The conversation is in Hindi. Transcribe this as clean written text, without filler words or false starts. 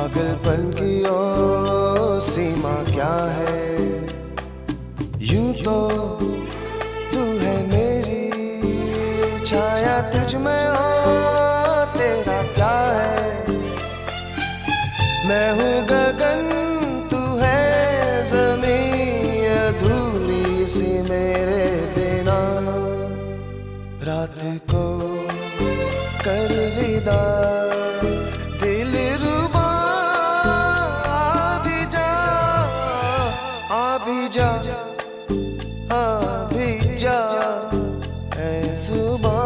पागलपन की ओ सीमा क्या है। यूं तो तू है मेरी छाया, तुझ में ओ तेरा क्या है। मैं हूँ गगन तू है ज़मीं, अधूरी सी मेरे बिना। रात को कर विदा दिलरुबा, आ भी जा, आ भी जा, आ भी जा ऐ सुबह।